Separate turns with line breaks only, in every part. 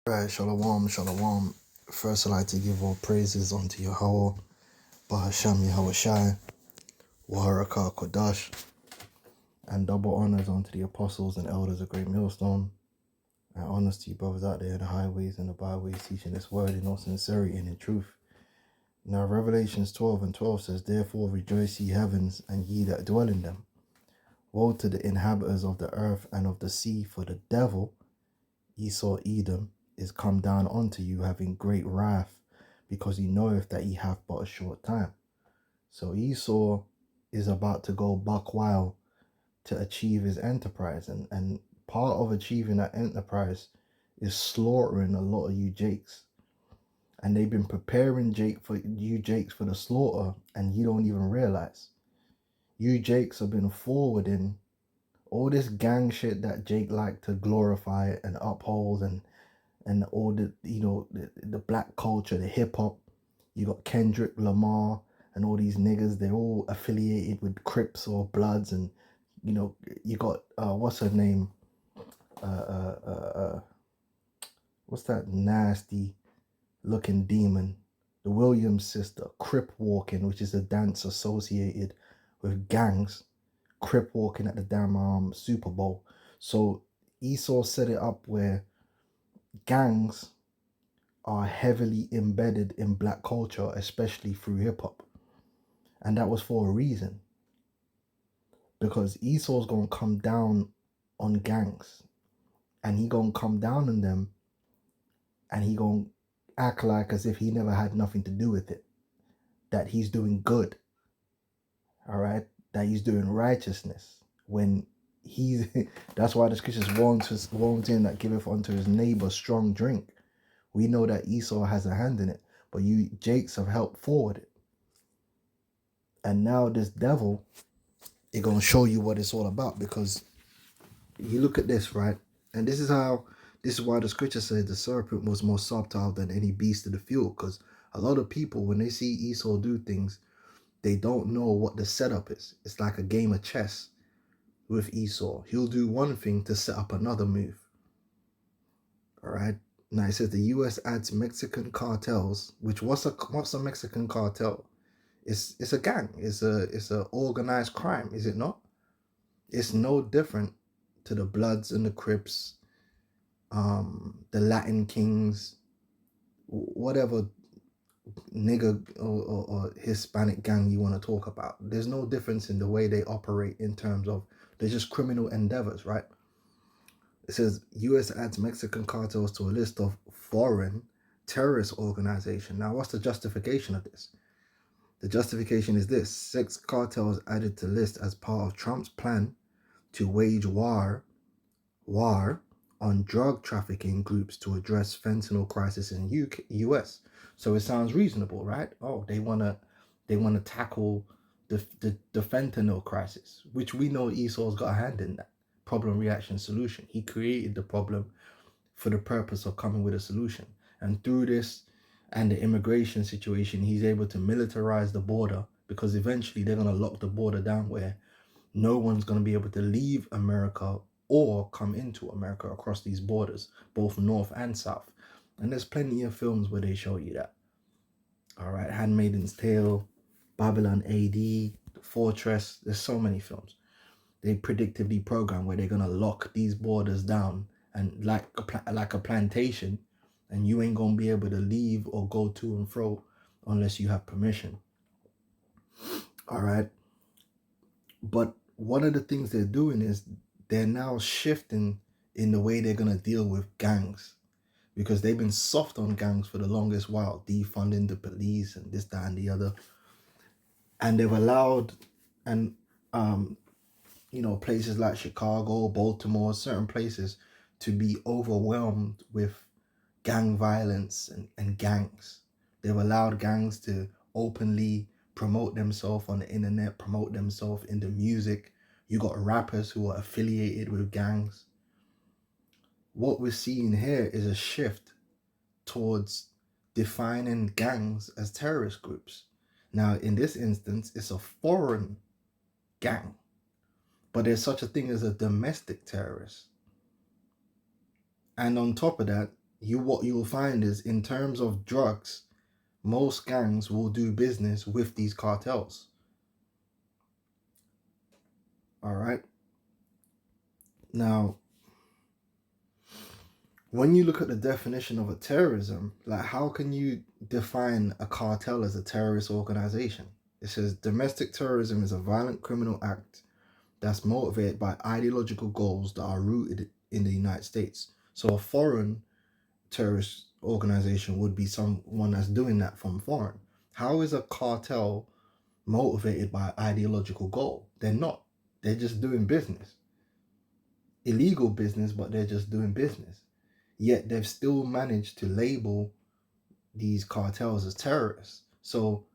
Right, shalom, shalom. First, I'd like to give all praises unto Yahweh, Bahasham Yahushai, Waharaka Kodash, and double honors unto the apostles and elders of Great Millstone, and honors to you brothers out there in the highways and the byways, teaching this word in all sincerity and in truth. Now, Revelations 12:12 says, Therefore rejoice ye heavens, and ye that dwell in them. Woe to the inhabitants of the earth and of the sea, for the devil, Esau Edom, is come down unto you, having great wrath, because he knoweth that he hath but a short time. So Esau is about to go buck wild to achieve his enterprise. And part of achieving that enterprise is slaughtering a lot of you Jakes. And they've been preparing you Jakes for the slaughter, and you don't even realize. You Jakes have been forwarding all this gang shit that Jake liked to glorify and uphold, and all the black culture, the hip hop. You got Kendrick Lamar and all these niggas. They're all affiliated with Crips or Bloods, and you got what's her name? What's that nasty looking demon? The Williams sister, Crip walking, which is a dance associated with gangs. Crip walking at the damn Super Bowl. So Esau set it up where gangs are heavily embedded in black culture, especially through hip-hop. And that was for a reason. Because Esau's going to come down on gangs. And he going to come down on them. And he going to act like as if he never had nothing to do with it. That he's doing good. All right? That he's doing righteousness. When he's... That's why the scriptures warns him that giveth unto his neighbor strong drink. We know that Esau has a hand in it, but you Jakes have helped forward it. And now this devil is going to show you what it's all about, because you look at this, right? And this is why the scripture says the serpent was more subtle than any beast of the field, because a lot of people, when they see Esau do things, they don't know what the setup is. It's like a game of chess with Esau. He'll do one thing to set up another move. All right? Now it says the U.S. adds Mexican cartels, which what's a Mexican cartel? It's a gang. It's a organized crime, is it not? It's no different to the Bloods and the Crips, the Latin Kings, whatever nigger or Hispanic gang you want to talk about. There's no difference in the way they operate in terms of they're just criminal endeavors, right? It says U.S. adds Mexican cartels to a list of foreign terrorist organizations. Now, what's the justification of this? The justification is this: 6 cartels added to list as part of Trump's plan to wage war on drug trafficking groups to address fentanyl crisis in U.S. So it sounds reasonable, right? Oh, they wanna tackle the fentanyl crisis, which we know Esau's got a hand in that. Problem, reaction, solution. He created the problem for the purpose of coming with a solution. And through this and the immigration situation, he's able to militarize the border, because eventually they're going to lock the border down where no one's going to be able to leave America or come into America across these borders, both north and south. And there's plenty of films where they show you that. All right, Handmaid's Tale, Babylon AD, The Fortress. There's so many films. They predictively program where they're going to lock these borders down, and like a plantation, and you ain't going to be able to leave or go to and fro unless you have permission. All right. But one of the things they're doing is they're now shifting in the way they're going to deal with gangs, because they've been soft on gangs for the longest while, defunding the police and this, that, and the other. And they've allowed, and places like Chicago, Baltimore, certain places to be overwhelmed with gang violence and gangs. They've allowed gangs to openly promote themselves on the internet, promote themselves in the music. You got rappers who are affiliated with gangs. What we're seeing here is a shift towards defining gangs as terrorist groups. Now, in this instance, it's a foreign gang, but there's such a thing as a domestic terrorist. And on top of that, what you'll find is, in terms of drugs, most gangs will do business with these cartels. All right. Now, when you look at the definition of a terrorism, like, how can you define a cartel as a terrorist organization? It says domestic terrorism is a violent criminal act that's motivated by ideological goals that are rooted in the United States. So a foreign terrorist organization would be someone that's doing that from foreign. How is a cartel motivated by ideological goal? They're not. They're just doing business. Illegal business, but they're just doing business. Yet they've still managed to label these cartels as terrorists. So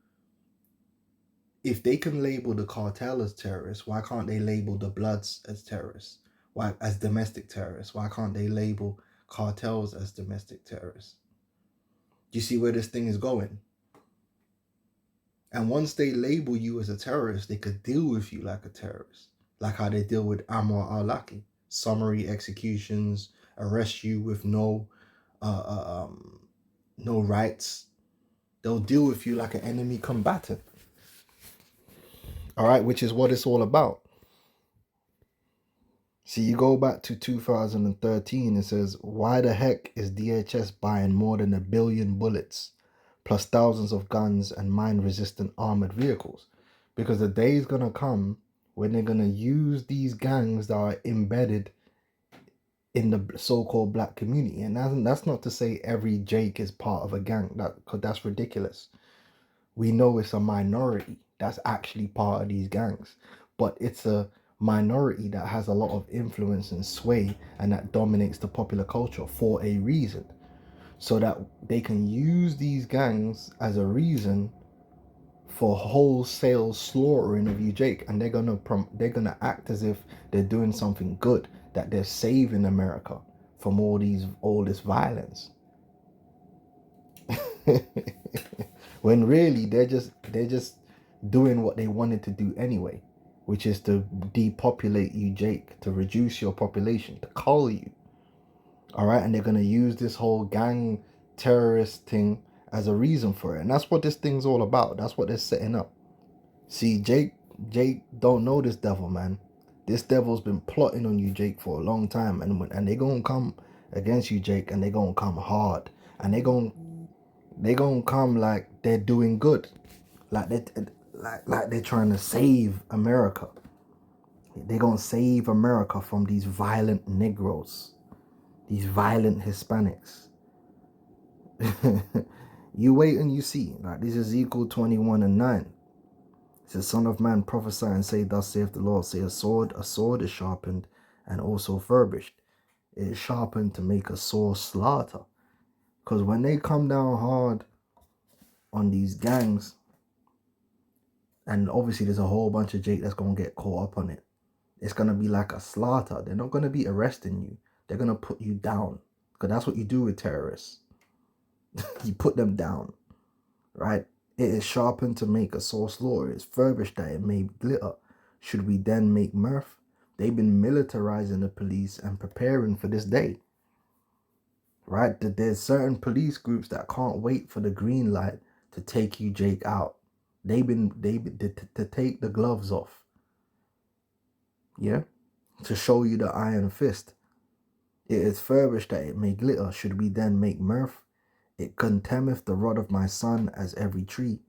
if they can label the cartel as terrorists, why can't they label the Bloods as terrorists? Why, as domestic terrorists? Why can't they label cartels as domestic terrorists? Do you see where this thing is going? And once they label you as a terrorist, they could deal with you like a terrorist, like how they deal with Anwar al-Awlaki. Summary executions, arrest you with no rights. They'll deal with you like an enemy combatant. All right, which is what it's all about. See, you go back to 2013, it says, why the heck is DHS buying more than 1 billion bullets, plus thousands of guns and mine-resistant armored vehicles? Because the day is going to come when they're going to use these gangs that are embedded in the so-called black community. And that's not to say every Jake is part of a gang, because that's ridiculous. We know it's a minority that's actually part of these gangs, but it's a minority that has a lot of influence and sway and that dominates the popular culture for a reason, so that they can use these gangs as a reason for wholesale slaughtering of you, Jake. And they're gonna act as if they're doing something good, that they're saving America from all this violence. When really they're just doing what they wanted to do anyway, which is to depopulate you, Jake, to reduce your population, to cull you. All right, and they're gonna use this whole gang terrorist thing as a reason for it, and that's what this thing's all about. That's what they're setting up. See, Jake don't know this devil, man. This devil's been plotting on you, Jake, for a long time, and they gonna come against you, Jake, and they gonna come hard, and they gonna come like they're doing good, like they're trying to save America. They're gonna save America from these violent Negroes, these violent Hispanics. You wait and you see. Like, this is Ezekiel 21:9. It says, Son of man, prophesy and say, thus saith the Lord, say, a sword is sharpened and also furbished. It is sharpened to make a sore slaughter. Because when they come down hard on these gangs, and obviously there's a whole bunch of Jake that's going to get caught up on it, it's going to be like a slaughter. They're not going to be arresting you. They're going to put you down. Because that's what you do with terrorists. You put them down, right? It is sharpened to make a sore slaughter. It's furbished that it may glitter. Should we then make mirth? They've been militarizing the police and preparing for this day, right? That there's certain police groups that can't wait for the green light to take you, Jake, out. They've been to take the gloves off, yeah, to show you the iron fist. It is furbished that it may glitter. Should we then make mirth? It contemneth the rod of my son as every tree,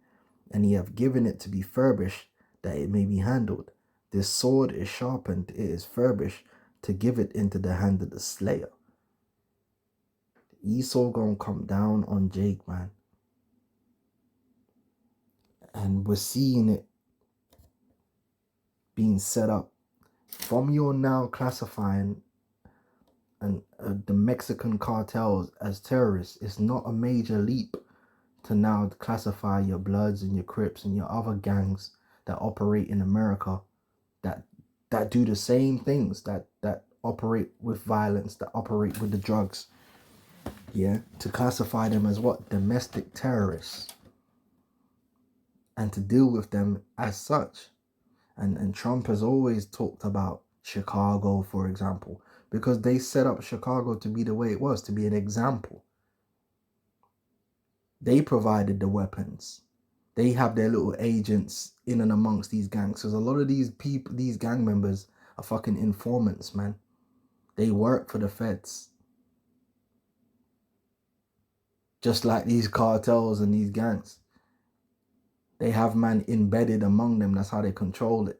and ye have given it to be furbished, that it may be handled. This sword is sharpened, it is furbished, to give it into the hand of the slayer. Esau gonna come down on Jake, man. And we're seeing it being set up. From your now classifying the Mexican cartels as terrorists, it's not a major leap to now classify your Bloods and your Crips and your other gangs that operate in America, that do the same things, that operate with violence, that operate with the drugs, yeah, to classify them as what? Domestic terrorists, and to deal with them as such. And Trump has always talked about Chicago, for example, because they set up Chicago to be the way it was, to be an example. They provided the weapons. They have their little agents in and amongst these gangs. Because a lot of these people, these gang members are fucking informants, man. They work for the feds. Just like these cartels and these gangs. They have man embedded among them. That's how they control it.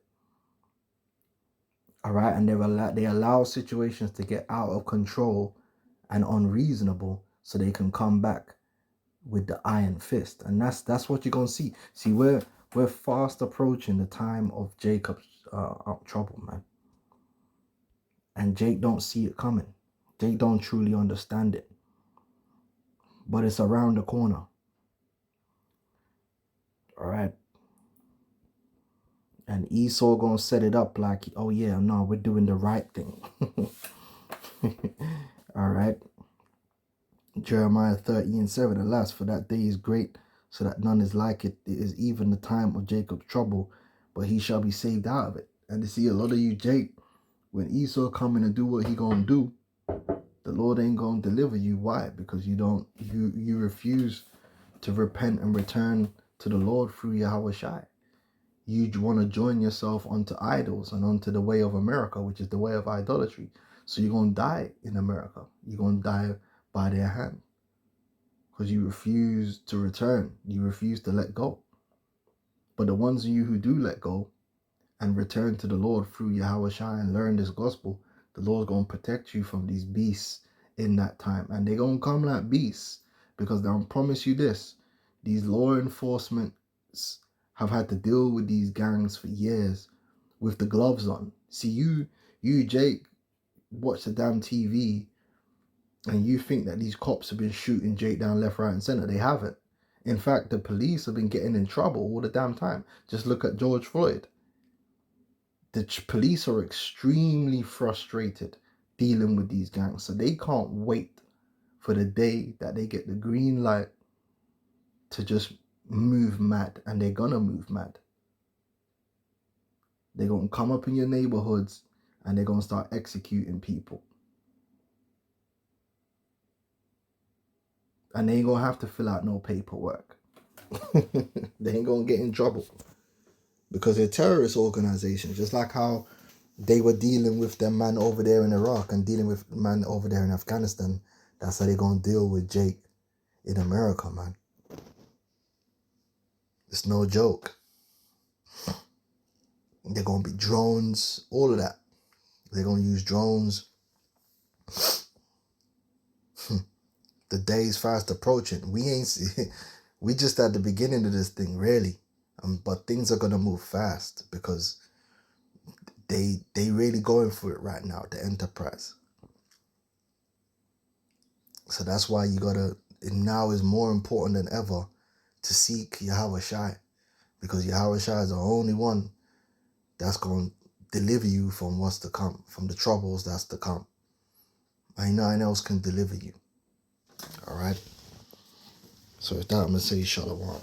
All right, and they allow situations to get out of control and unreasonable so they can come back with the iron fist. And that's what you're gonna see. See, we're fast approaching the time of Jacob's trouble, man. And Jake don't see it coming. Jake don't truly understand it. But it's around the corner. All right. And Esau gonna set it up like, oh yeah, no, we're doing the right thing. All right. Jeremiah 30:7, alas, for that day is great, so that none is like it. It is even the time of Jacob's trouble, but he shall be saved out of it. And to see a lot of you, Jake, when Esau coming to do what he gonna do, the Lord ain't gonna deliver you. Why? Because you refuse to repent and return to the Lord through Yahweh Shai. You want to join yourself onto idols and onto the way of America, which is the way of idolatry. So you're going to die in America. You're going to die by their hand. Because you refuse to return. You refuse to let go. But the ones of you who do let go and return to the Lord through Yahweh Shai and learn this gospel, the Lord's going to protect you from these beasts in that time. And they're going to come like beasts. Because I'll promise you this. These law enforcement have had to deal with these gangs for years with the gloves on. See, you Jake, watch the damn TV and you think that these cops have been shooting Jake down left, right, and center. They haven't. In fact, the police have been getting in trouble all the damn time. Just look at George Floyd. The police are extremely frustrated dealing with these gangs. So they can't wait for the day that they get the green light to just move mad. And they're gonna move mad. They're going to come up in your neighborhoods and they're going to start executing people. And they ain't going to have to fill out no paperwork. They ain't going to get in trouble. Because they're terrorist organizations. Just like how they were dealing with them man over there in Iraq and dealing with man over there in Afghanistan. That's how they're going to deal with Jake in America, man. It's no joke. They're going to be drones, all of that. They're going to use drones. The day's fast approaching. We just at the beginning of this thing, really. But things are going to move fast because they really going for it right now, the enterprise. So that's why now is more important than ever to seek Yahweh Shai. Because Yahweh Shai is the only one that's going to deliver you from what's to come, from the troubles that's to come. Ain't nothing else can deliver you. All right? So with that, I'm going to say shalom.